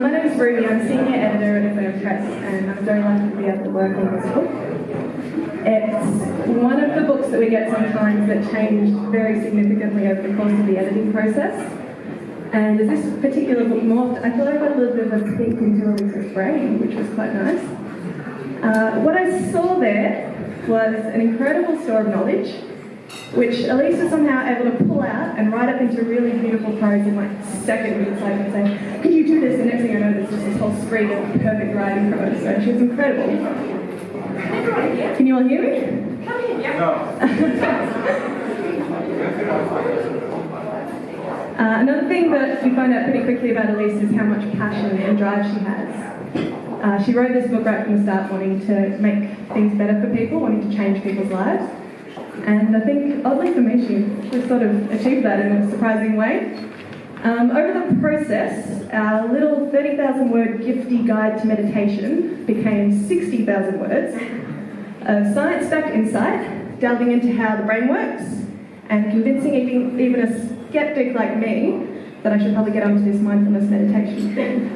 My name is Ruby. I'm Senior Editor at Affair Press, and I'm very lucky to be able to work on this book. It's one of the books that we get sometimes that changed very significantly over the course of the editing process. And as this particular book morphed, I thought I got a little bit of a peek into Elisa's brain, which was quite nice. What I saw there was an incredible store of knowledge, which Elise was somehow able to pull out and write up into really beautiful prose in like seconds. It's like, and say, could you do this? And next thing I know, there's just this whole screen of perfect writing from her. So she was incredible. Can you all hear me? Come in, yeah. Another thing that we find out pretty quickly about Elise is how much passion and drive she has. She wrote this book right from the start wanting to make things better for people, wanting to change people's lives. And I think, oddly for me, she sort of achieved that in a surprising way. Over the process, our little 30,000 word gifty guide to meditation became 60,000 words of science-backed insight, delving into how the brain works, and convincing even a skeptic like me that I should probably get onto this mindfulness meditation thing.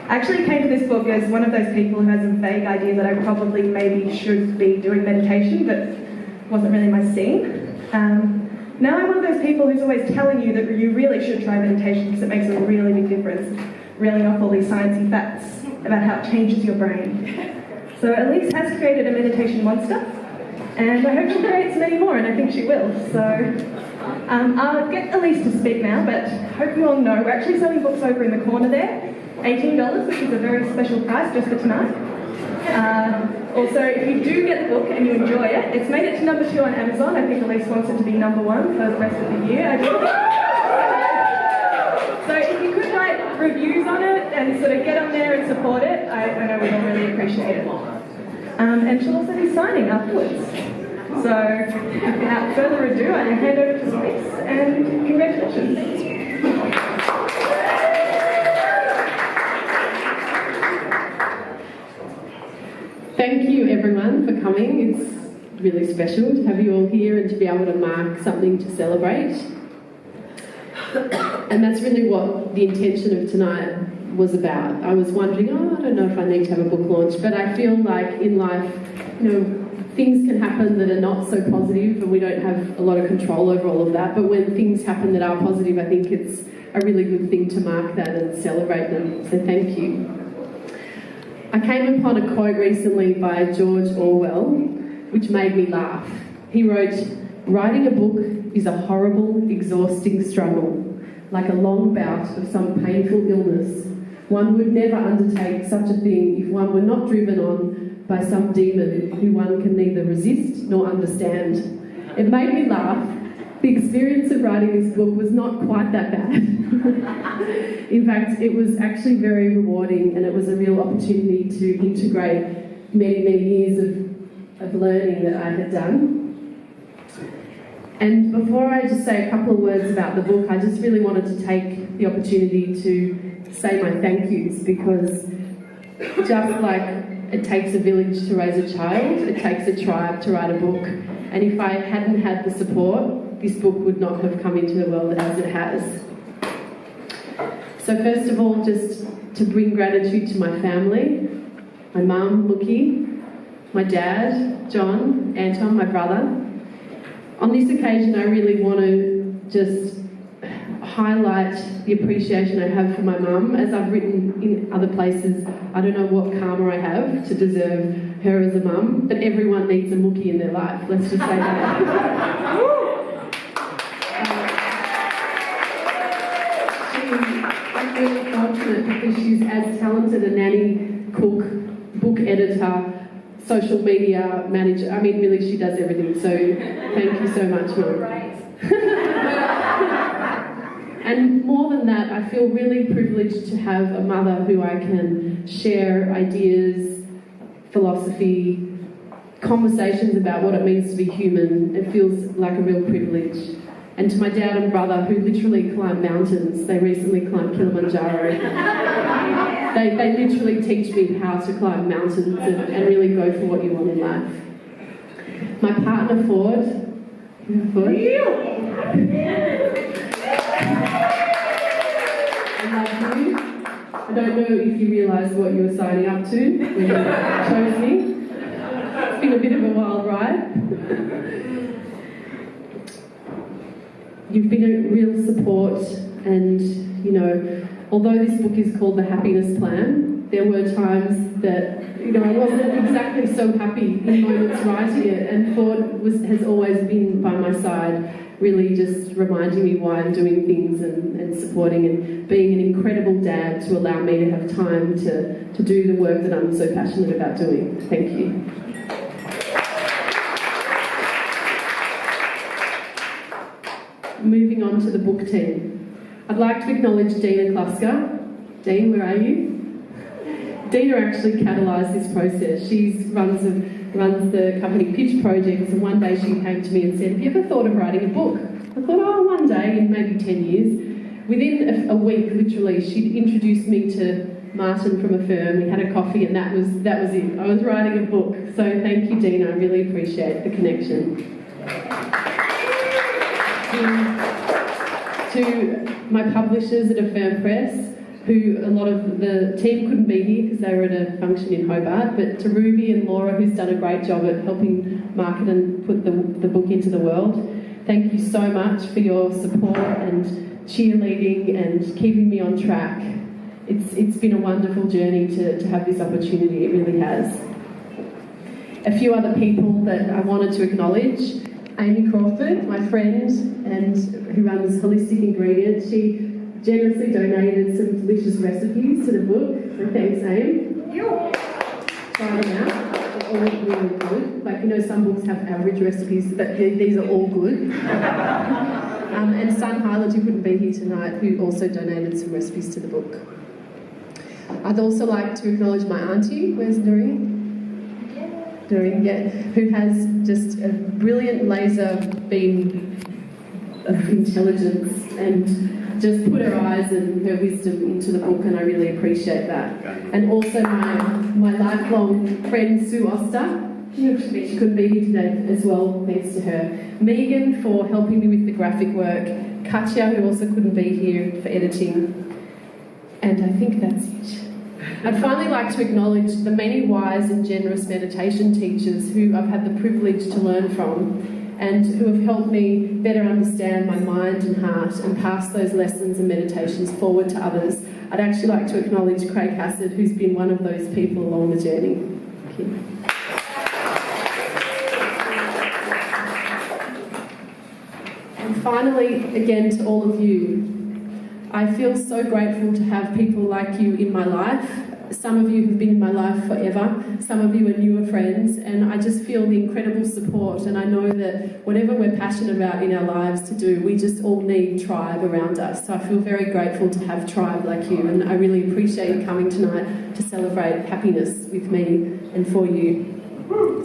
I actually came to this book as one of those people who has a vague idea that I probably maybe should be doing meditation, but wasn't really my scene. Now I'm one of those people who's always telling you that you really should try meditation because it makes a really big difference, reeling off all these sciencey facts about how it changes your brain. So Elise has created a meditation monster, and I hope she creates many more, and I think she will. So I'll get Elise to speak now, but I hope you all know we're actually selling books over in the corner there, $18, which is a very special price just for tonight. Also, if you do get the book and you enjoy it, it's made it to number 2 on Amazon. I think Elise wants it to be number 1 for the rest of the year. So if you could write reviews on it and sort of get on there and support it, I know we'd all really appreciate it. And she'll also be signing afterwards. So without further ado, I hand over to Elise, and congratulations. Thank you everyone for coming. It's really special to have you all here and to be able to mark something to celebrate. And that's really what the intention of tonight was about. I was wondering, I don't know if I need to have a book launch, but I feel like in life, things can happen that are not so positive and we don't have a lot of control over all of that, but when things happen that are positive, I think it's a really good thing to mark that and celebrate them. So thank you. I came upon a quote recently by George Orwell, which made me laugh. He wrote, "Writing a book is a horrible, exhausting struggle, like a long bout of some painful illness. One would never undertake such a thing if one were not driven on by some demon who one can neither resist nor understand." It made me laugh. The experience of writing this book was not quite that bad. In fact, it was actually very rewarding, and it was a real opportunity to integrate many, many years of learning that I had done. And before I just say a couple of words about the book, I just really wanted to take the opportunity to say my thank yous, because just like it takes a village to raise a child, it takes a tribe to write a book. And if I hadn't had the support, this book would not have come into the world as it has. So first of all, just to bring gratitude to my family, my mum, Mookie, my dad, John, Anton, my brother. On this occasion, I really want to just highlight the appreciation I have for my mum. As I've written in other places, I don't know what karma I have to deserve her as a mum, but everyone needs a Mookie in their life. Let's just say that. I'm really fortunate because she's as talented a nanny, cook, book editor, social media manager. I mean, really, she does everything. So thank you so much, Mum. And more than that, I feel really privileged to have a mother who I can share ideas, philosophy, conversations about what it means to be human. It feels like a real privilege. And to my dad and brother, who literally climb mountains. They recently climbed Kilimanjaro. They literally teach me how to climb mountains and really go for what you want in life. My partner, Ford. I love you. I don't know if you realised what you were signing up to when you chose me. It's been a bit of a wild ride. You've been a real support, and, you know, although this book is called The Happiness Plan, there were times that, you know, I wasn't exactly so happy in moments writing it, and Ford has always been by my side, really just reminding me why I'm doing things and supporting and being an incredible dad to allow me to have time to do the work that I'm so passionate about doing. Thank you. Moving on to the book team. I'd like to acknowledge Dina Kluska. Dean, where are you? Dina actually catalysed this process. She runs the company Pitch Projects, and one day she came to me and said, have you ever thought of writing a book? I thought, oh, one day in maybe 10 years. Within a week, literally, she'd introduced me to Martin from a firm. We had a coffee, and that was it. I was writing a book. So thank you, Dina. I really appreciate the connection. To my publishers at Affirm Press, who a lot of the team couldn't be here because they were at a function in Hobart, but to Ruby and Laura, who's done a great job at helping market and put the book into the world, thank you so much for your support and cheerleading and keeping me on track. It's been a wonderful journey to have this opportunity, it really has. A few other people that I wanted to acknowledge. Amy Crawford, my friend, and who runs Holistic Ingredients, she generously donated some delicious recipes to the book, so thanks, Aim. Try them out, they're all really good. Like, you know, some books have average recipes, but these are all good. And Sun Hyland, who couldn't be here tonight, who also donated some recipes to the book. I'd also like to acknowledge my auntie. Where's Noreen? Who has just a brilliant laser beam of intelligence and just put her eyes and her wisdom into the book, and I really appreciate that. And also my lifelong friend Sue Oster, she couldn't be here today as well, thanks to her. Megan for helping me with the graphic work, Katya, who also couldn't be here for editing, and I think that's it. I'd finally like to acknowledge the many wise and generous meditation teachers who I've had the privilege to learn from and who have helped me better understand my mind and heart and pass those lessons and meditations forward to others. I'd actually like to acknowledge Craig Hassard, who's been one of those people along the journey. Thank you. And finally, again, to all of you, I feel so grateful to have people like you in my life. Some of you have been in my life forever, some of you are newer friends, and I just feel the incredible support, and I know that whatever we're passionate about in our lives to do, we just all need tribe around us. So I feel very grateful to have tribe like you, and I really appreciate you coming tonight to celebrate happiness with me and for you.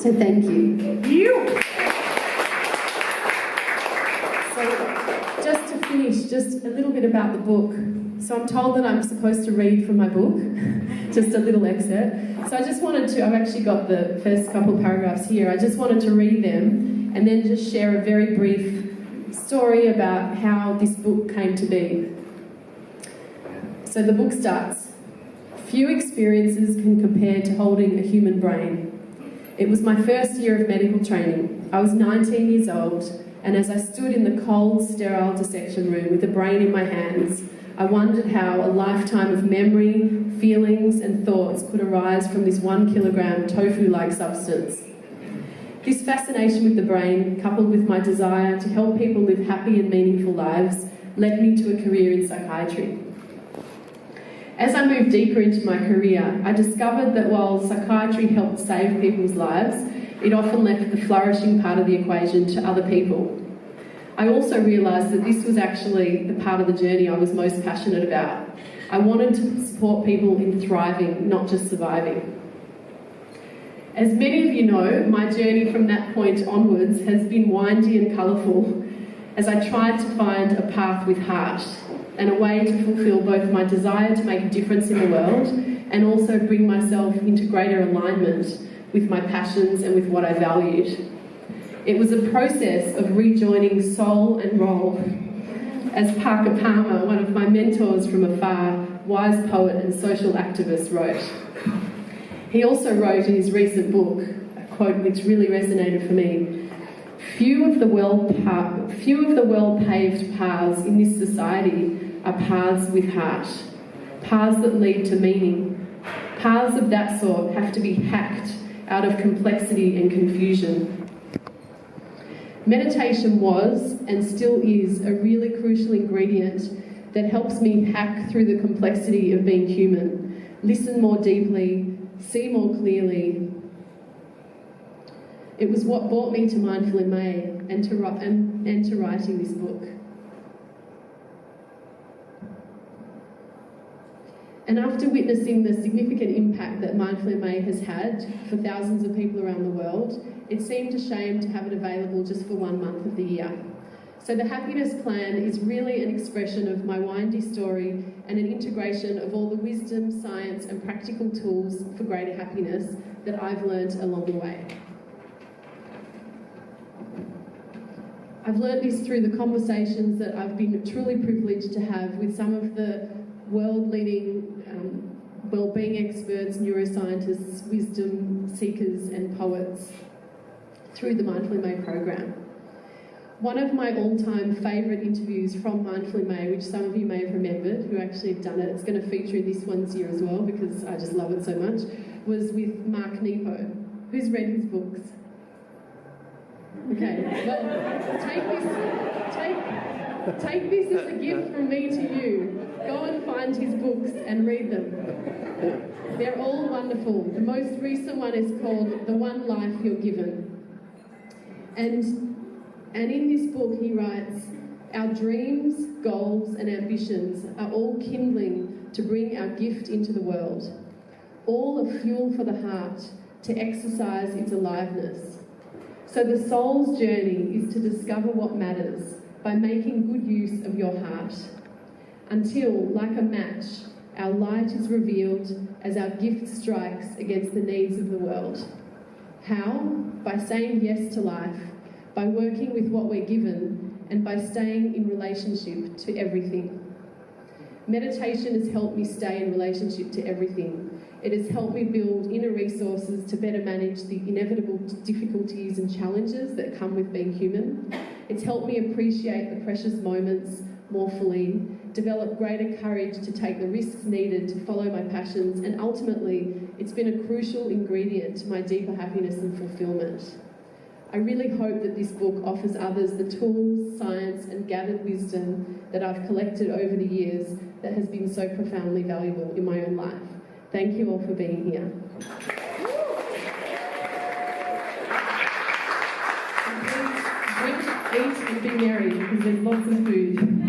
So thank you. Just to finish, just a little bit about the book. So I'm told that I'm supposed to read from my book, just a little excerpt. So I just wanted to, I've actually got the first couple of paragraphs here, I just wanted to read them and then just share a very brief story about how this book came to be. So the book starts, few experiences can compare to holding a human brain. It was my first year of medical training. I was 19 years old, and as I stood in the cold, sterile dissection room with the brain in my hands, I wondered how a lifetime of memory, feelings and thoughts could arise from this 1 kilogram tofu-like substance. This fascination with the brain, coupled with my desire to help people live happy and meaningful lives, led me to a career in psychiatry. As I moved deeper into my career, I discovered that while psychiatry helped save people's lives, it often left the flourishing part of the equation to other people. I also realised that this was actually the part of the journey I was most passionate about. I wanted to support people in thriving, not just surviving. As many of you know, my journey from that point onwards has been windy and colourful as I tried to find a path with heart and a way to fulfil both my desire to make a difference in the world and also bring myself into greater alignment with my passions and with what I valued. It was a process of rejoining soul and role. As Parker Palmer, one of my mentors from afar, wise poet and social activist, wrote. He also wrote in his recent book a quote which really resonated for me: few of the well-paved paths in this society are paths with heart, paths that lead to meaning. Paths of that sort have to be hacked out of complexity and confusion. Meditation was, and still is, a really crucial ingredient that helps me hack through the complexity of being human, listen more deeply, see more clearly. It was what brought me to Mindful in May and to writing this book. And after witnessing the significant impact that Mindful in May has had for thousands of people around the world, it seemed a shame to have it available just for 1 month of the year. So the Happiness Plan is really an expression of my windy story and an integration of all the wisdom, science and practical tools for greater happiness that I've learned along the way. I've learned this through the conversations that I've been truly privileged to have with some of the world-leading wellbeing experts, neuroscientists, wisdom seekers and poets through the Mindful in May program. One of my all-time favourite interviews from Mindful in May, which some of you may have remembered, who actually have done it, it's going to feature in this one's year as well because I just love it so much, was with Mark Nepo. Who's read his books? Okay, well, take this as a gift from me to you. Go and find his books and read them. They're all wonderful. The most recent one is called The One Life You're Given. And in this book he writes, our dreams, goals and ambitions are all kindling to bring our gift into the world. All a fuel for the heart to exercise its aliveness. So the soul's journey is to discover what matters by making good use of your heart. Until, like a match, our light is revealed as our gift strikes against the needs of the world. How? By saying yes to life, by working with what we're given, and by staying in relationship to everything. Meditation has helped me stay in relationship to everything. It has helped me build inner resources to better manage the inevitable difficulties and challenges that come with being human. It's helped me appreciate the precious moments more fully, develop greater courage to take the risks needed to follow my passions, and ultimately, it's been a crucial ingredient to my deeper happiness and fulfillment. I really hope that this book offers others the tools, science and gathered wisdom that I've collected over the years that has been so profoundly valuable in my own life. Thank you all for being here. Eat and be merry because there's lots of food.